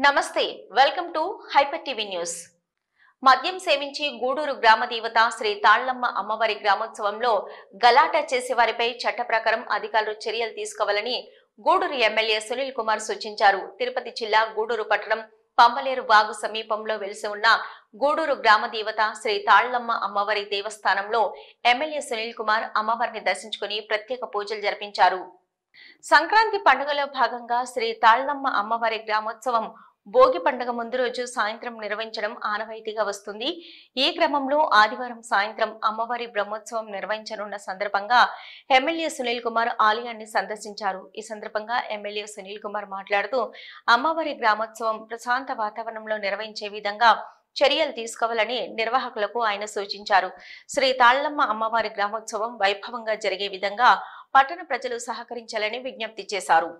నమస్తే welcome to hyper TV news. మద్యం సేవించి గూడూరు గ్రామ దేవత శ్రీ తాళ్లమ్మ అమ్మవారి గ్రామోత్సవంలో గలాట చేసే వారిపై చట్ట ప్రకారం అధికారులు చర్యలు తీసుకోవాలని గూడూరు ఎమ్మెల్యే సునీల్ కుమార్ సూచించారు. తిరుపతి జిల్లా గూడూరు పట్టణం పంబలేరు వాగు సమీపంలో వెలిసి ఉన్న గూడూరు గ్రామ దేవత శ్రీ తాళ్లమ్మ అమ్మవారి దేవస్థానంలో ఎమ్మెల్యే సునీల్ కుమార్ అమ్మవారిని దర్శించుకుని ప్రత్యేక పూజలు జరిపించారు. సంక్రాంతి పండుగలో భాగంగా శ్రీ తాళ్లమ్మ అమ్మవారి గ్రామోత్సవం భోగి పండుగ ముందు రోజు సాయంత్రం నిర్వహించడం ఆనవాయితీగా వస్తుంది. ఈ క్రమంలో ఆదివారం సాయంత్రం అమ్మవారి బ్రహ్మోత్సవం నిర్వహించనున్న సందర్భంగా ఎమ్మెల్యే సునీల్ కుమార్ ఆలయాన్ని సందర్శించారు. ఈ సందర్భంగా ఎమ్మెల్యే సునీల్ కుమార్ మాట్లాడుతూ అమ్మవారి గ్రామోత్సవం ప్రశాంత వాతావరణంలో నిర్వహించే విధంగా చర్యలు తీసుకోవాలని నిర్వాహకులకు ఆయన సూచించారు. శ్రీ తాళ్లమ్మ అమ్మవారి గ్రామోత్సవం వైభవంగా జరిగే విధంగా పట్టణ ప్రజలు సహకరించాలని విజ్ఞప్తి చేశారు.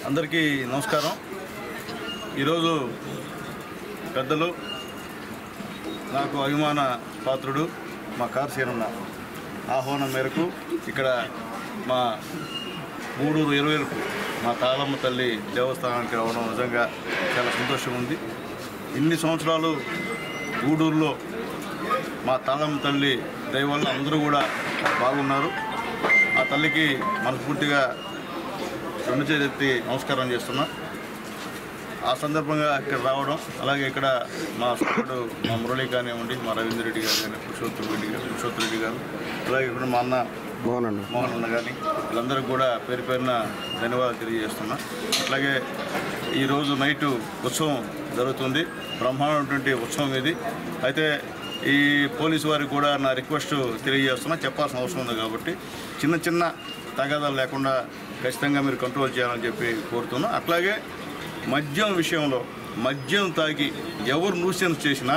అందరికీ నమస్కారం. ఈరోజు పెద్దలు నాకు అభిమాన పాత్రుడు మా కార్సీనన్న ఆహ్వానం మేరకు ఇక్కడ మా గూడూరు ఇరువైపు మా తాళమ్మ తల్లి దేవస్థానానికి రావడం నిజంగా చాలా సంతోషంగా ఉంది. ఇన్ని సంవత్సరాలు గూడూరులో మా తాళమ్మ తల్లి దయ వల్ల అందరూ కూడా బాగున్నారు. ఆ తల్లికి మనస్ఫూర్తిగా రెండు చేతులెత్తి నమస్కారం చేస్తున్నా. ఆ సందర్భంగా ఇక్కడ రావడం, అలాగే ఇక్కడ మా సోదరుడు మా మురళి కానివ్వండి, మా రవీంద్ర రెడ్డి గారు కానీ, పురుషోత్తమ రెడ్డి గారు, అలాగే ఇక్కడ మా అన్న మోహన్ అన్న కానీ వీళ్ళందరికీ కూడా పేరు పేరున ధన్యవాదాలు తెలియజేస్తున్నా. అట్లాగే ఈరోజు నైటు ఉత్సవం జరుగుతుంది. బ్రహ్మాండమైనటువంటి ఉత్సవం ఇది. అయితే ఈ పోలీసు వారికి కూడా నా రిక్వెస్ట్ తెలియజేస్తున్నా, చెప్పాల్సిన అవసరం ఉంది కాబట్టి చిన్న చిన్న తగాదాలు లేకుండా ఖచ్చితంగా మీరు కంట్రోల్ చేయాలని చెప్పి కోరుతున్నా. అట్లాగే మద్యం విషయంలో మద్యం తాగి ఎవరు న్యూసెన్స్ చేసినా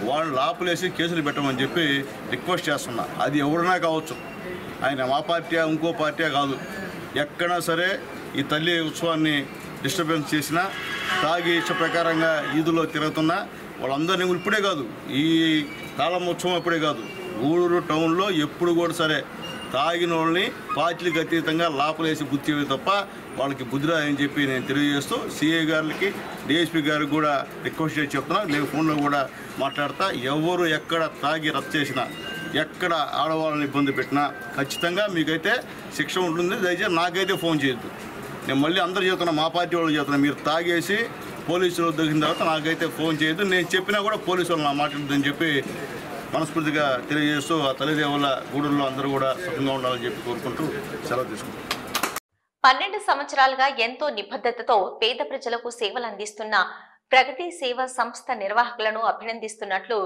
వాళ్ళు లాపులేసి కేసులు పెట్టమని చెప్పి రిక్వెస్ట్ చేస్తున్నా. అది ఎవరైనా కావచ్చు, ఆయన మా పార్టీ ఇంకో పార్టీ కాదు, ఎక్కడా సరే ఈ తల్లి ఉత్సవాన్ని డిస్టర్బెన్స్ చేసినా తాగి ఇష్ట ప్రకారంగా ఈదులో తిరుగుతున్నా వాళ్ళందరినీ ఇప్పుడే కాదు, ఈ తాళం ఉత్సవం అప్పుడే కాదు, గూడూరు టౌన్లో ఎప్పుడు కూడా సరే తాగిన వాళ్ళని పార్టీలకు అతీతంగా లోపలేసి గుర్తివే తప్ప వాళ్ళకి బుద్ధిరా అని చెప్పి నేను తెలియజేస్తూ సిఐ గారికి డిఎస్పీ గారికి కూడా రిక్వెస్ట్ చేసి చెప్తున్నా. నేను ఫోన్లో కూడా మాట్లాడతా, ఎవరు ఎక్కడ తాగి రద్దు చేసినా ఎక్కడ ఆడవాళ్ళని ఇబ్బంది పెట్టినా ఖచ్చితంగా మీకైతే శిక్ష ఉంటుంది. దయచేసి నాకైతే ఫోన్ చేయొద్దు. నేను మళ్ళీ అందరూ చెప్తున్నా, మా పార్టీ వాళ్ళు చెప్తున్నా, మీరు తాగేసి పోలీసులు దొరికిన తర్వాత నాకైతే ఫోన్ చేయొద్దు. నేను చెప్పినా కూడా పోలీసు వాళ్ళు నా మాట్లాడద్దని చెప్పి మనస్ఫూర్తిగా తెలియజేస్తూ ఆ తల్లిదేవుల గూడూరులో అందరూ కూడా సుఖంగా ఉండాలని చెప్పి కోరుకుంటూ సెలవు తీసుకుంటాం. 12 సంవత్సరాలుగా ఎంతో నిబద్ధతతో పేద ప్రజలకు సేవలు అందిస్తున్న ప్రగతి సేవా సంస్థ నిర్వాహకులను అభినందిస్తున్నట్లు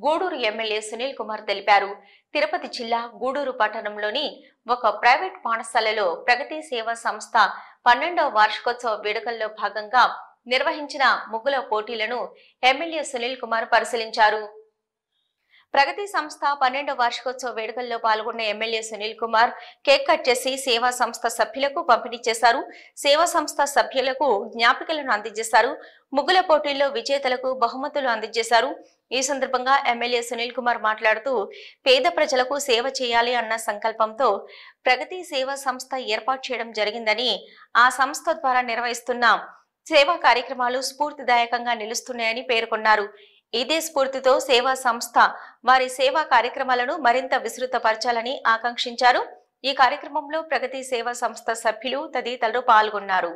గూడూరు ఎమ్మెల్యే సునీల్ కుమార్ తెలిపారు. తిరుపతి జిల్లా గూడూరు పట్టణంలోని ఒక ప్రైవేట్ పాఠశాలలో ప్రగతి సేవా సంస్థ 12వ వార్షికోత్సవ వేడుకల్లో భాగంగా నిర్వహించిన ముగ్గుల పోటీలను ఎమ్మెల్యే సునీల్ కుమార్ పరిశీలించారు. ప్రగతి సంస్థ 12వ వార్షికోత్సవ వేడుకల్లో పాల్గొన్న MLA Sunil Kumar cake cut చేసి సేవా సంస్థ సభ్యులకు పంపిణీ చేశారు. సేవా సంస్థ సభ్యులకు జ్ఞాపికలను అందజేశారు. ముగ్గుల పోటీల్లో విజేతలకు బహుమతులు అందజేశారు. ఈ సందర్భంగా ఎమ్మెల్యే సునీల్ కుమార్ మాట్లాడుతూ పేద ప్రజలకు సేవ చేయాలి అన్న సంకల్పంతో ప్రగతి సేవా సంస్థ ఏర్పాటు చేయడం జరిగిందని, ఆ సంస్థ ద్వారా నిర్వహిస్తున్న సేవా కార్యక్రమాలు స్ఫూర్తిదాయకంగా నిలుస్తున్నాయని పేర్కొన్నారు. ఇదే స్ఫూర్తితో సేవా సంస్థ వారి సేవా కార్యక్రమాలను మరింత విస్తృతపరచాలని ఆకాంక్షించారు. ఈ కార్యక్రమంలో ప్రగతి సేవా సంస్థ సభ్యులు తదితరులు పాల్గొన్నారు.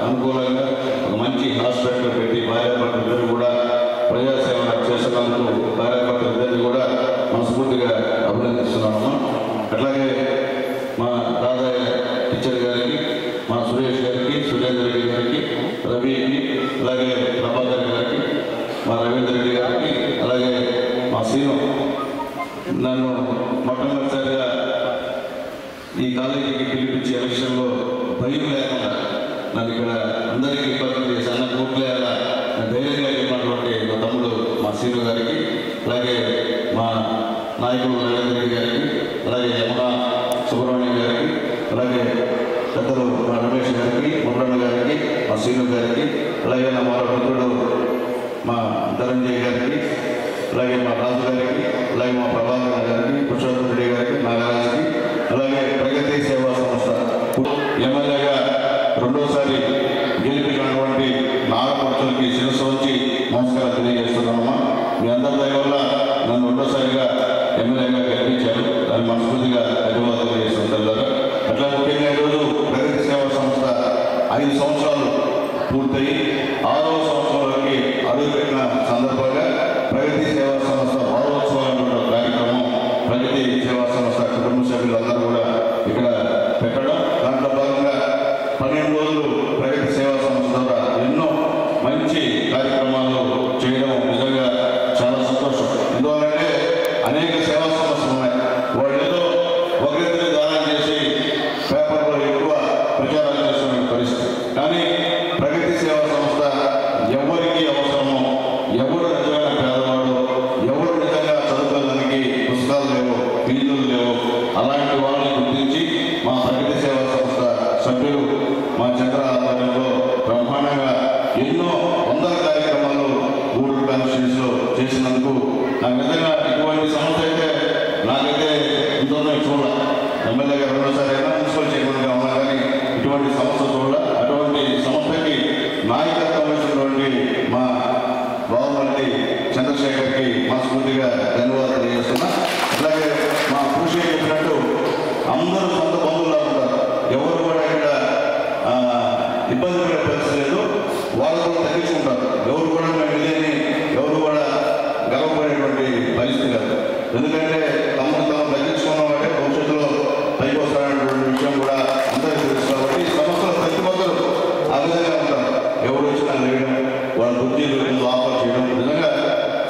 అనుకూలంగా ఒక మంచి హాస్పిటల్ పెట్టి భార్యాభర్తలు కూడా ప్రజాసేవ చేస్తున్నందుకు భార్యాభర్తలు కూడా మనస్ఫూర్తిగా అభినందిస్తున్నాము. అట్లాగే మా రాధయ్య టీచర్ గారికి, మా సురేష్ గారికి, సురేందర్ రెడ్డి గారికి, రవికి, అలాగే ప్రభాకర్ గారికి, మా రవీంద్ర రెడ్డి గారికి, అలాగే మా సీను నన్ను మొట్టమొదటిసారిగా ఈ కాలేజీకి పిలిపించి ఎలక్షన్లో భయం లేకుండా నాకు ఇక్కడ అందరికీ ఇబ్బంది చేసి అన్న కూట్లేలా ధైర్యంగా చెప్పినటువంటి మా తమ్ముడు మా సీను గారికి, అలాగే మా నాయకుడు రవీంద్ర రెడ్డి గారికి, అలాగే యమున సుబ్రహ్మణ్యం గారికి, అలాగే పెద్దలు మా రమేష్ గారికి, మురళన్న గారికి, మా సీను గారికి, అలాగే నా మరో మిత్రుడు మా ధనంజయ్ గారికి, అలాగే మా రాజు గారికి, అలాగే మా ప్రభాకర్ గారికి, పురుషోత్తమ రెడ్డి గారికి, నాగరాజుకి, అలాగే ప్రగతి సేవా సంస్థ ఎమ్మెల్యేగా రెండోసారి గెలిపినటువంటి నాగపడుతులకి శిరస్సు వచ్చి నమస్కారం తెలియజేస్తున్నామమ్మా. మీ అందరి దయ వల్ల నన్ను రెండోసారిగా ఎమ్మెల్యేగా గెలిపించారు. దాన్ని మనస్ఫూర్తిగా ధన్యవాదాలు తెలియజేస్తున్నారు. అట్లా ముఖ్యంగా ఈరోజు ప్రగతి సేవా సంస్థ 5 సంవత్సరాలు పూర్తయి 6వ సంవత్సరంలోకి అడుగుపెట్టిన సందర్భంగా ప్రగతి సేవా సంస్థ వారోత్సవాలు కార్యక్రమం ప్రగతి సేవా సంస్థ కుటుంబ సభ్యులందరూ కూడా ఇక్కడ పెట్టడం, దాంట్లో భాగంగా 12 రోజులు ప్రగతి సేవా సంస్థ ద్వారా ఎన్నో మంచి కార్యక్రమాలు చేయడం నిజంగా చాలా సంతోషం. ఎందువల్లంటే అనేక సేవా సంస్థలు ఉన్నాయి. వాళ్ళు ఏదో ఒకరిద్దరు దానం చేసి పేపర్లో ఎక్కువ ప్రచారం చేస్తున్న పరిస్థితి. కానీ ప్రగతి సేవా సంస్థ ఎవరికి అవసరమో, ఎవరు నిజమైన పేదవాడు, ఎవరు నిజంగా చదువుకోవడానికి పుస్తకాలు లేవు, ఫీజులు లేవు, అలాంటి వాళ్ళని గుర్తించి మా ప్రగతి సేవా సంస్థ సభ్యులు మా చంద్ర ఆధ్వర్యంలో బ్రహ్మాండంగా ఎన్నో వందల కార్యక్రమాలు గూడూరు కాన్స్టిట్యూన్సీలో చేసినందుకు నాకు నిజంగా ఇటువంటి సంస్థ అయితే నాకైతే ఇంతలో చూడాలి. ఎమ్మెల్యేగా రెండోసారి అయినా మున్సిపల్ చైర్మన్గా ఉన్నా కానీ ఇటువంటి సంస్థ చూడాలి. అటువంటి సంస్థకి నాయకత్వం వహించినటువంటి మా బావమల్లి చంద్రశేఖర్కి మనస్ఫూర్తిగా ధన్యవాదాలు తెలియజేస్తున్నా. అలాగే మా కృషి చెప్పినట్టు అందరూ సొంత బంధువులా ఉంటారు. ఎవరు కూడా ఇక్కడ ఇబ్బంది పడే పరిస్థితి లేదు. వాళ్ళు కూడా తగ్గించుకుంటారు. ఎవరు కూడా మేము లేని ఎవరు కూడా గర్వపడేటువంటి పరిస్థితి కాదు. ఎందుకంటే తమను తాము తగ్గించుకున్న వాడే భవిష్యత్తులో పైకి వస్తారనేటువంటి విషయం కూడా అందరికీ తెలుసు. కాబట్టి సంస్థలు ప్రతి ఒక్కరు ఆ విధంగా ఉంటారు. ఎవరు వచ్చినా లేయడం, వాళ్ళ ఉద్యోగులు ఆఫర్ చేయడం, నిజంగా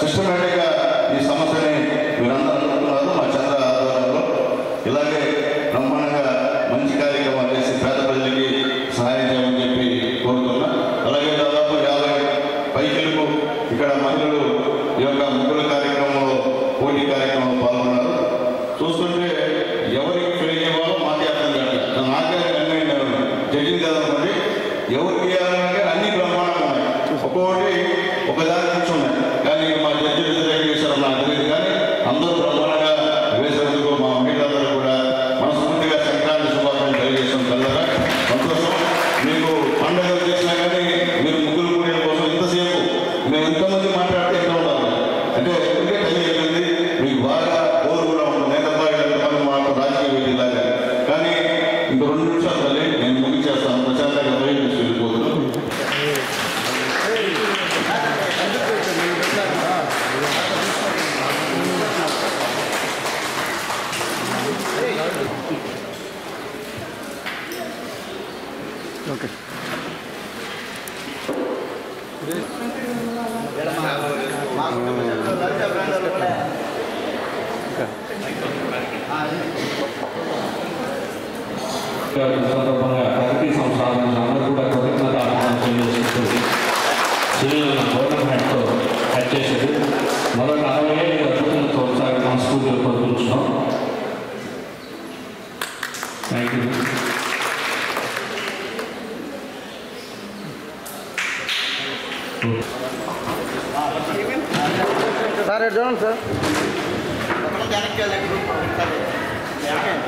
సిస్టమేటిక్గా ఈ సమస్యని మీరందరూ అనుకుంటున్నారు మా చంద్ర ఆధ్వర్యంలో. ఇలాగే ఎందుకు ఇక్కడ మహిళలు ఈ యొక్క ముగ్గుల కార్యక్రమంలో పోటీ కార్యక్రమంలో పాల్గొన్నారు. చూస్తుంటే ఎవరికి ఫెయిల్ అయ్యేవారో మాకే అర్థం కాదు. నాకే జడ్జింగ్ కదనుకోండి, ఎవరికి వేయాలంటే అన్ని బ్రహ్మాండంగా ఉన్నాయి, ఒక్కొక్కటి ఒకదాని నుంచి ఉన్నాయి. కానీ మా జడ్జి రిజర్వ్ చేశారు నాకు తెలియదు, కానీ అందరూ బ్రహ్మాండంగా వేసేందుకు మా మహిళలందరూ కూడా మనస్ఫూర్తిగా సంక్రాంతి శుభాకాంక్షలు తెలియజేస్తాం. కలరా సంతోషం. మీకు పండుగ చేసినా కానీ మీరు ముగ్గురు కూడిన కోసం ఇంతసేపు మేము ఎంతమంది మాట్లాడితే ఎంత ఉండాలి అంటే ఎందుకంటే టైం అయిపోయింది, మీకు బాగా బోర్ కూడా ఉంటుంది. ఎంతమంది మాకు రాజకీయ వేదిలాగా. కానీ ఇంకో 2 నిమిషాలు తల్లి నేను ముగించేస్తాను. ప్రశాంతంగా బయట నుంచి వెళ్ళిపోతున్నాను. ఓకే సందర్భంగా ప్రగతి సంస్థానం అందరూ కూడా కృతజ్ఞత తెలియజేస్తూ సివిల్ గవర్నమెంట్ హ్యాట్తో హ్యాట్ చేసేది మరొక 60 ఏళ్ళు అద్భుతంగా కొనసాగి మన స్కూల్లో కోరుకుంటున్నాం. Thank you. సార్ చూడండి సార్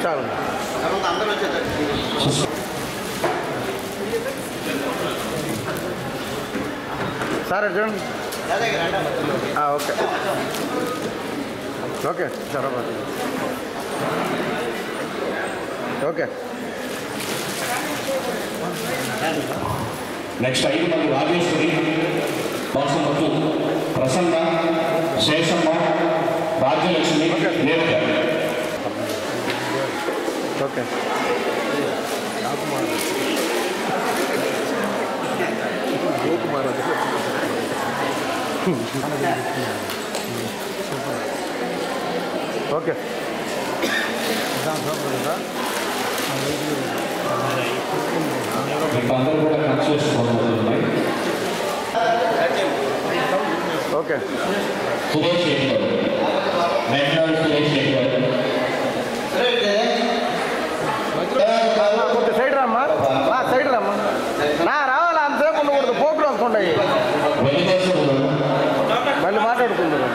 చాలు సార్ చూడండి. Okay okay sir okay. Next 5 మంది రాజేశ్వరి, బాసమత్తు, ప్రసన్న, శేషమ్మ, రాజ్యలక్ష్మి, రేవత. ఓకే ఓకే మీకు అందరూ కూడా ఖర్చు చేసుకోబోతున్నాయి. ఓకే సురేష్ గారు, మెట్రాల్ సురేష్ గారు. కొంచెం సైడ్ రమ్మా, సైడ్ రమ్మా. నా రావాలి అంతసేపు ఉండకూడదు, ప్రోగ్రామ్స్ ఉన్నాయి మళ్ళీ మాట్లాడుకుంటారు.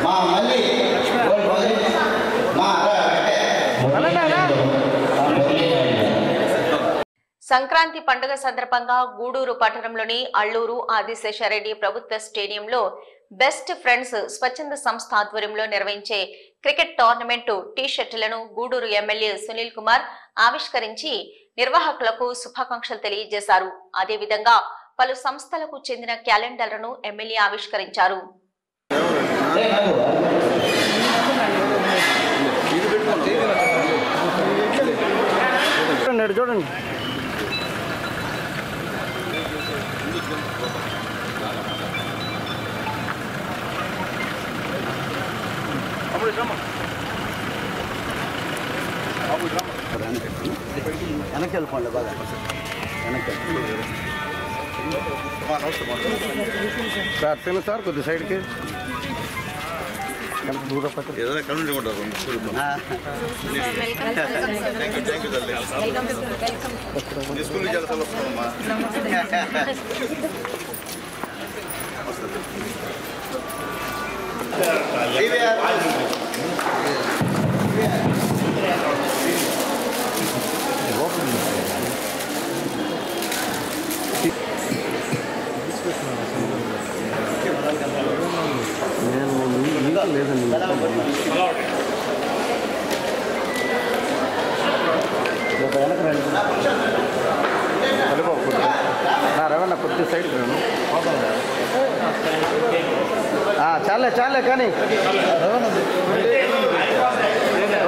సంక్రాంతి పండుగ సందర్భంగా గూడూరు పట్టణంలోని అల్లూరు ఆదిశేషారెడ్డి ప్రభుత్వ స్టేడియంలో బెస్ట్ ఫ్రెండ్స్ స్వచ్ఛంద సంస్థ ఆధ్వర్యంలో నిర్వహించే క్రికెట్ టోర్నమెంటు టీ షర్టులను గూడూరు ఎమ్మెల్యే సునీల్ కుమార్ ఆవిష్కరించి నిర్వాహకులకు శుభాకాంక్షలు తెలియజేశారు. అదేవిధంగా పలు సంస్థలకు చెందిన క్యాలెండర్లను ఎమ్మెల్యే ఆవిష్కరించారు. చూడండి వెనక్కి వెళ్ళిపోండి, బాగా వెనక్కి సార్. తెలుసు సార్ కొద్ది సైడ్కి దూరం ఏదైనా కళ్ళు ఉంటారు. స్కూల్ చాలా వస్తామమ్మా. లేదండి రవణ కొద్ది సైడ్ చాలే చాలే కానీ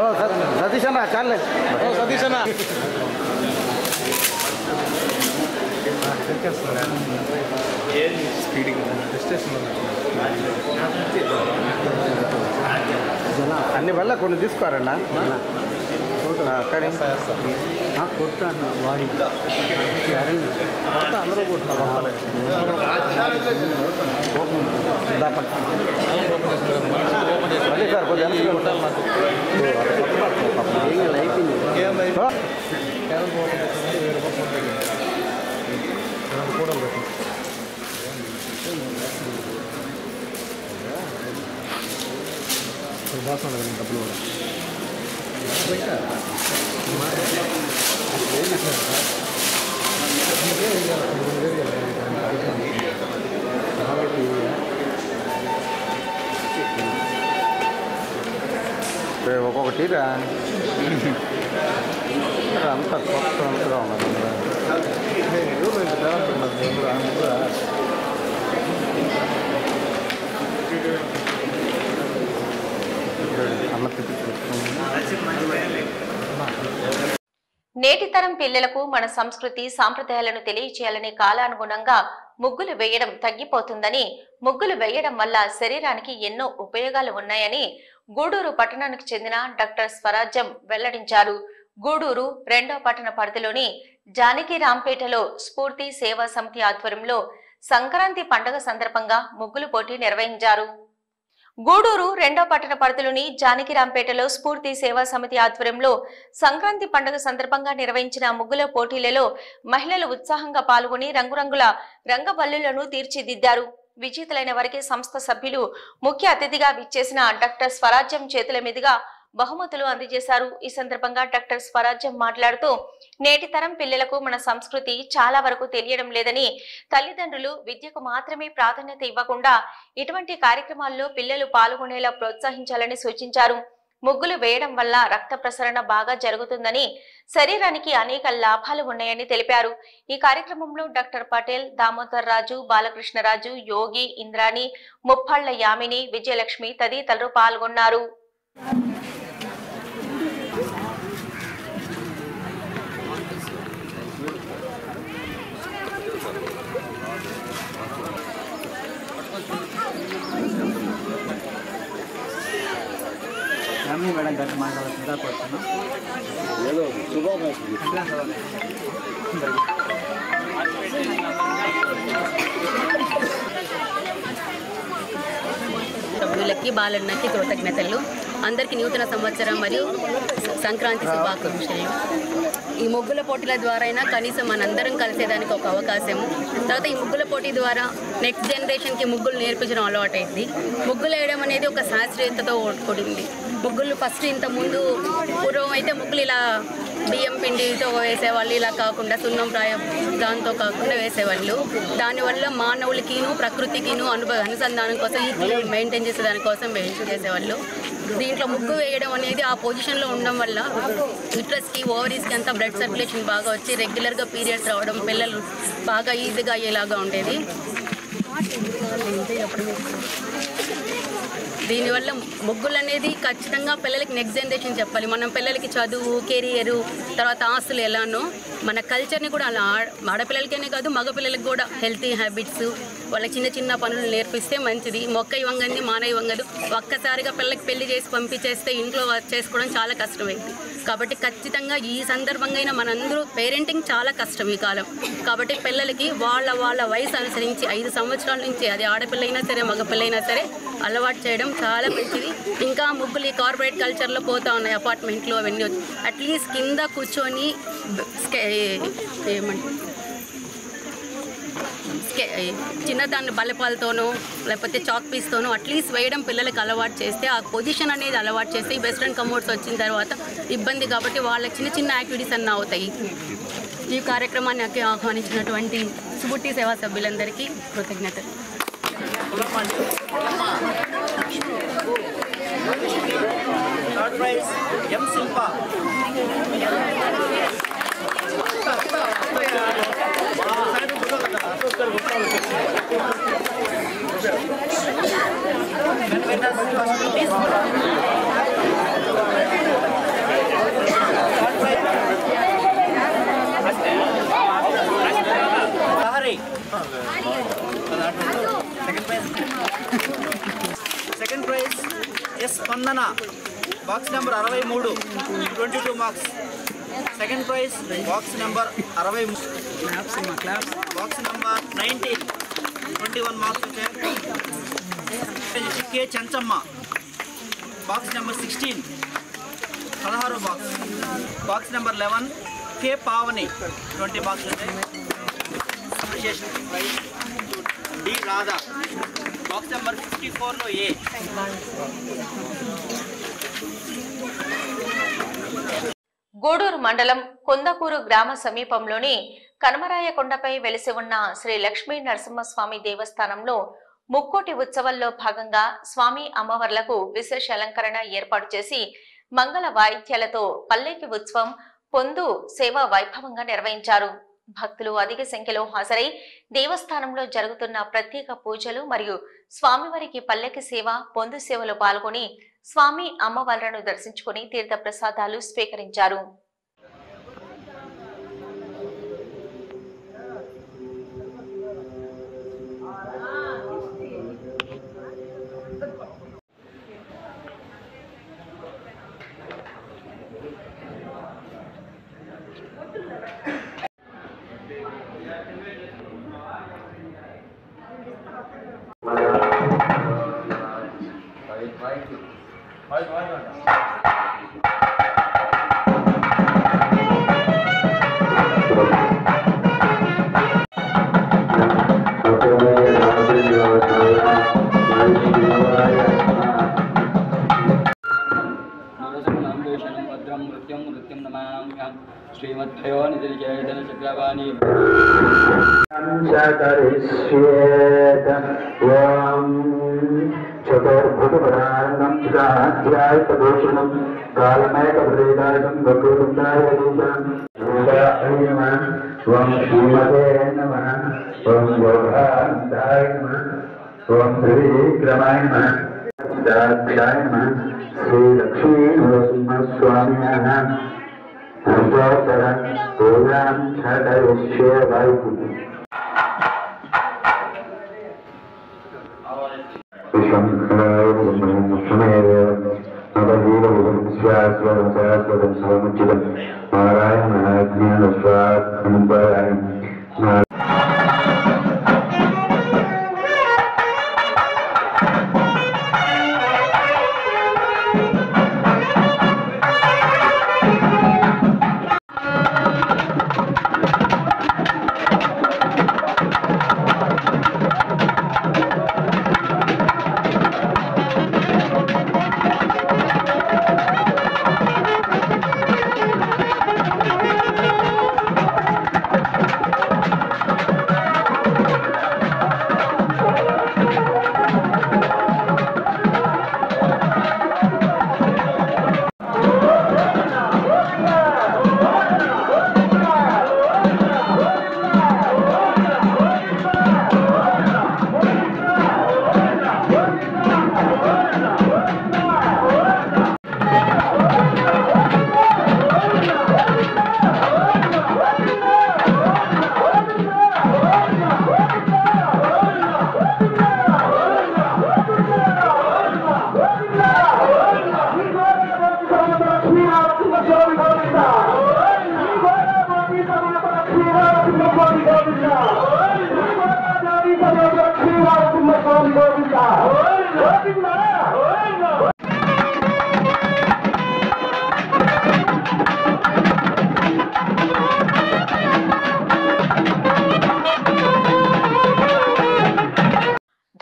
ఓ సతీష్ అన్న చాలే సతీష్ అన్న అన్ని వల్ల కొన్ని తీసుకోరన్నా. అక్కడే కొట్టాను వాడి అందరూ కొట్టారు సార్ కొద్దిగా ఉంటాను డబ్బులు కూడా ఒక్కొక్కటి అంత కొత్త అంతగా ఉన్నది నేటి తరం పిల్లలకు మన సంస్కృతి సాంప్రదాయాలను తెలియచేయాలనే కాలానుగుణంగా ముగ్గులు వేయడం తగ్గిపోతుందని, ముగ్గులు వేయడం వల్ల శరీరానికి ఎన్నో ఉపయోగాలు ఉన్నాయని గూడూరు పట్టణానికి చెందిన డాక్టర్ స్వరాజ్యం వెల్లడించారు. గూడూరు 2వ పట్టణ పరిధిలోని జానకిరాంపేటలో స్ఫూర్తి సేవా సమితి ఆధ్వర్యంలో సంక్రాంతి పండుగ సందర్భంగా ముగ్గులు పోటీ నిర్వహించారు. గూడూరు 2వ పట్టణ పరిధిలోని జానకిరాంపేటలో స్ఫూర్తి సేవా సమితి ఆధ్వర్యంలో సంక్రాంతి పండుగ సందర్భంగా నిర్వహించిన ముగ్గుల పోటీలలో మహిళలు ఉత్సాహంగా పాల్గొని రంగురంగుల రంగవల్లులను తీర్చిదిద్దారు. విజేతలైన వారికి సంస్థ సభ్యులు ముఖ్య అతిథిగా విచ్చేసిన డాక్టర్ స్వరాజ్యం చేతుల మీదుగా బహుమతులు అందజేశారు. ఈ సందర్భంగా డాక్టర్ స్వరాజ్యం మాట్లాడుతూ, నేటి తరం పిల్లలకు మన సంస్కృతి చాలా వరకు తెలియడం లేదని, తల్లిదండ్రులు విద్యకు మాత్రమే ప్రాధాన్యత ఇవ్వకుండా ఇటువంటి కార్యక్రమాల్లో పిల్లలు పాల్గొనేలా ప్రోత్సహించాలని సూచించారు. ముగ్గులు వేయడం వల్ల రక్త ప్రసరణ బాగా జరుగుతుందని, శరీరానికి అనేక లాభాలు ఉన్నాయని తెలిపారు. ఈ కార్యక్రమంలో డాక్టర్ పటేల్, దామోదర్ రాజు, బాలకృష్ణరాజు, యోగి, ఇంద్రాణి, ముప్పాళ్ల యామిని, విజయలక్ష్మి తదితరులు పాల్గొన్నారు. మేడం గట్టి మాట్లాడుతుందా పడుతున్నా సభ్యులకి బాలన్నకి కృతజ్ఞతలు. అందరికీ నూతన సంవత్సరం మరియు సంక్రాంతి శుభాకాంక్షలు. ఈ ముగ్గుల పోటీల ద్వారా అయినా కనీసం మనందరం కలిసేదానికి ఒక అవకాశం. తర్వాత ఈ ముగ్గుల పోటీ ద్వారా నెక్స్ట్ జనరేషన్కి ముగ్గులు నేర్పించడం అలవాటు అయింది. ముగ్గులు వేయడం అనేది ఒక శాస్త్రీయతతో కూడింది. ముగ్గులు ఫస్ట్ ఇంత ముందు పూర్వం అయితే ముగ్గులు ఇలా బియ్యం పిండితో వేసేవాళ్ళు, ఇలా కాకుండా సున్నం దాంతో కాకుండా వేసేవాళ్ళు. దానివల్ల మానవులకిను ప్రకృతికిను అనుసంధానం కోసం ఈ మెయింటైన్ చేసే దానికోసం చేసేవాళ్ళు. దీంట్లో ముగ్గు వేయడం అనేది ఆ పొజిషన్లో ఉండడం వల్ల యూట్రస్కి, ఓవరీస్కి అంతా బ్లడ్ సర్క్యులేషన్ బాగా వచ్చి రెగ్యులర్గా పీరియడ్స్ రావడం, పిల్లలు బాగా ఈజీగా అయ్యేలాగా ఉండేది. దీనివల్ల ముగ్గులు అనేది ఖచ్చితంగా పిల్లలకి నెక్స్ట్ జనరేషన్ చెప్పాలి. మనం పిల్లలకి చదువు, కెరియరు, తర్వాత ఆస్తులు ఎలానో మన కల్చర్ని కూడా అలా ఆడపిల్లలకేనే కాదు మగపిల్లలకి కూడా హెల్తీ హ్యాబిట్స్, వాళ్ళ చిన్న చిన్న పనులు నేర్పిస్తే మంచిది. మొక్క ఇవ్వంగంది మాన ఇవ్వంగదు. ఒక్కసారిగా పిల్లలకి పెళ్లి చేసి పంపించేస్తే ఇంట్లో చేసుకోవడం చాలా కష్టమైంది. కాబట్టి ఖచ్చితంగా ఈ సందర్భంగా అయినా మనందరూ పేరెంటింగ్ చాలా కష్టం ఈ కాలం. కాబట్టి పిల్లలకి వాళ్ళ వయసు అనుసరించి 5 సంవత్సరాల నుంచి, అది ఆడపిల్ల అయినా సరే మగపిల్ల అయినా సరే అలవాటు చేయడం చాలా మంచిది. ఇంకా ముగ్గులు ఈ కార్పొరేట్ కల్చర్లో పోతూ ఉన్నాయి, అపార్ట్మెంట్లో అవన్నీ. అట్లీస్ట్ కింద కూర్చొని చిన్నదాన్ని బలపాలతోనో లేకపోతే చాక్ పీస్తోనో అట్లీస్ట్ వేయడం పిల్లలకి అలవాటు చేస్తే, ఆ పొజిషన్ అనేది అలవాటు చేస్తే, ఈ వెస్ట్రన్ కమోడ్స్ వచ్చిన తర్వాత ఇబ్బంది. కాబట్టి వాళ్ళకి చిన్న చిన్న యాక్టివిటీస్ అన్నీ అవుతాయి. ఈ కార్యక్రమాన్ని ఆహ్వానించినటువంటి స్ఫూర్తి సేవా సభ్యులందరికీ కృతజ్ఞతలు. Second prize is Spandana. Box number 63 22 marks. Second prize box number 63 box number 19 21 marks వచ్చాయి. K Chanchamma box number 16 16 box. Box number 11 K Pavani 20 marks వచ్చాయి. Appreciation prize D Radha box number 54లో ఏ. గూడూరు మండలం కొందకూరు గ్రామ సమీపంలోని కనమరాయకొండపై వెలిసి ఉన్న శ్రీ లక్ష్మీ నరసింహస్వామి దేవస్థానంలో ముక్కోటి ఉత్సవాల్లో భాగంగా స్వామి అమ్మవార్లకు విశేష అలంకరణ ఏర్పాటు చేసి మంగళ వాయిద్యాలతో పల్లెకి ఉత్సవం పొందు సేవ వైభవంగా నిర్వహించారు. భక్తులు అధిక సంఖ్యలో హాజరై దేవస్థానంలో జరుగుతున్న ప్రత్యేక పూజలు మరియు స్వామివారికి పల్లెకి సేవ పొందు సేవలో పాల్గొని స్వామి అమ్మవార్లను దర్శించుకుని తీర్థ ప్రసాదాలు స్వీకరించారు. श्रीमद्भयो निधिर्जयदन चक्रवाणी चतुर्भुतपदारणं ध्यायतदोषणं कालमयकप्रदेदायकं वक्रतुण्डायदीशनं ओं श्रीमते नमः ओं योगान्ताय नमः ओं त्रिविक्रमाय नमः दाक्षाय नमः श्रीलक्ष्मीनरसिंहस्वामिनः पूजां छादयिष्ये वायुः विश्वंकराय ब्रह्मणेश्वरेव नवजीवविश्वास्वरं समुचितं नारायणाज्ञानस्वात्मनुपराय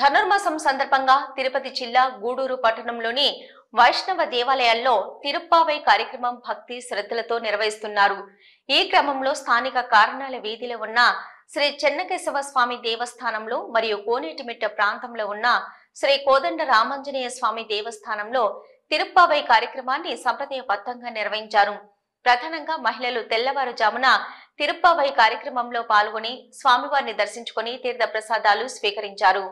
ధనుర్మాసం సందర్భంగా తిరుపతి జిల్లా గూడూరు పట్టణంలోని వైష్ణవ దేవాలయాల్లో తిరుప్పావై కార్యక్రమం భక్తి శ్రద్ధలతో నిర్వహిస్తున్నారు. ఈ క్రమంలో స్థానిక కారణాల వీధిలో ఉన్న శ్రీ చెన్నకేశవ స్వామి దేవస్థానంలో మరియు కోనేటిమిట్ట ప్రాంతంలో ఉన్న శ్రీ కోదండ రామాంజనేయ స్వామి దేవస్థానంలో తిరుప్పావై కార్యక్రమాన్ని సంప్రదాయబద్ధంగా నిర్వహించారు. ప్రధానంగా మహిళలు తెల్లవారుజామున తిరుప్పావై కార్యక్రమంలో పాల్గొని స్వామివారిని దర్శించుకుని తీర్థ ప్రసాదాలు స్వీకరించారు.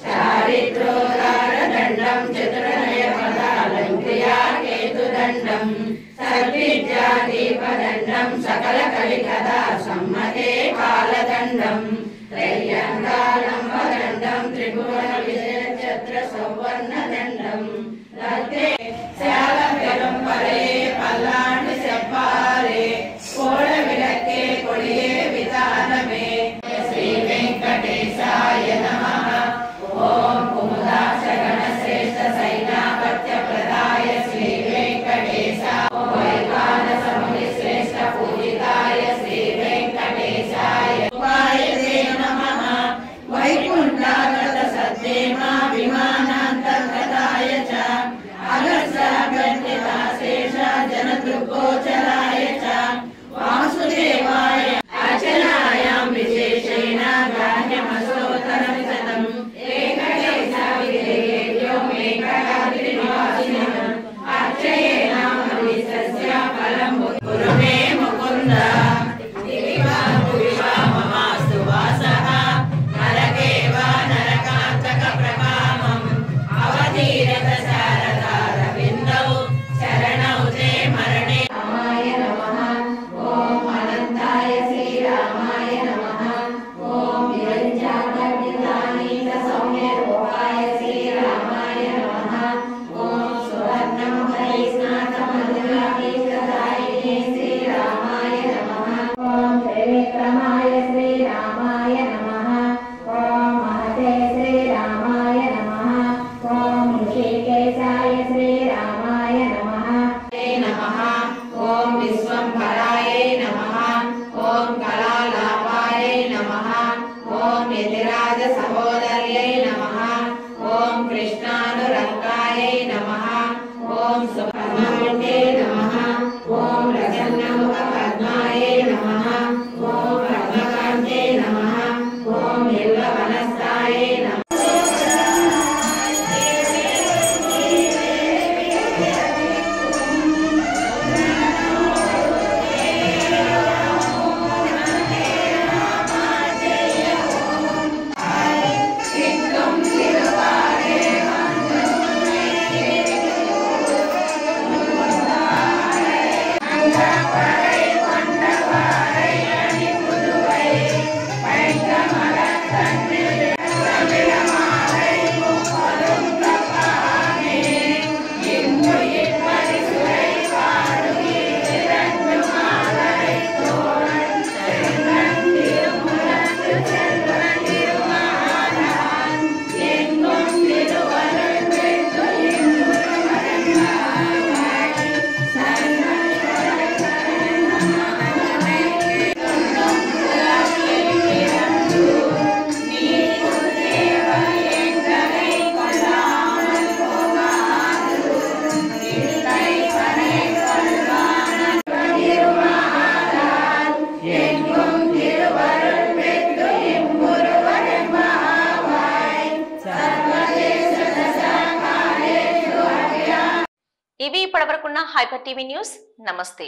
చారిత్రోదార దండం చతురనయ పదాలంక్రియా కేతుద దండం సద్విద్యా దీపదండం సకల కలికదా సమ్మతే కాలదండం త్రయంగాళంబదండం త్రిభువన విజయఛత్ర సౌవర్ణదండం దత్తే శాలపెరం పరే పల్లాంటి సెప్పారే కోడ విలక్కే కొడియే విధానమే శ్రీ వెంకటేశాయ నమః ఓం కుముదాక్ష గణశ్రేష్ఠ సైనాపత్య ప్రదాయ శ్రీ వెంకటేశాయ వైకానస ముని శ్రేష్ఠ పూజితాయ శ్రీ వెంకటేశాయ నమః వైకుంఠాగత సద్దేమా విమానాంతర్గతాయ చ అగర్సగణితా శేష జనదృగ్గోచరాయ చ వాసుదేవాయ అర్చనాయాం విశేషేణ గాహ్యమస్తోత్తరం శతం ఏకకేశ విదేహేభ్యో మేఘాద్రినివాసినః అర్చయేనాం హరిసస్య ఫలం గురుమే ముకుంద దివివా భువివా మమాస్తు వాసః నరకే వా నరకాంతక ప్రకామం అవతీరత శారదార బిందౌ శరణౌ తే మరణే రామాయ నమః ఓం అనంతాయ శ్రీరామాయ నమః ఓం విరంజాగర్భితానీత సౌమ్య రూపాయ శ్రీరామాయ నమః ఓం సువర్ణం హరిస్నాథ మధురాభీష్టదాయినే శ్రీరామాయ నమః ఓం త్రివిక్రమాయ శ్రీరామాయ నమః ఓం మహతే శ్రీరామాయ నమః ఓం ఋషికేశాయ శ్రీరామాయ నమః నమః ఓం విశ్వంభరాయ నమః ఓం కళాలాపాయ నమః ఓం యతిరాజ సహోదర్యై నమః ఓం కృష్ణానురంగాయ నమః ఓం సుపర్ణమూర్తే నమః ఓం రజన్నముఖ పద్మాయ నమః ఓం పద్మకాంతే నమః ఓం బిల్వవనస్థాయ నమః ఇవి ఇప్పటివరకున్న హైపర్ టీవీ న్యూస్. నమస్తే.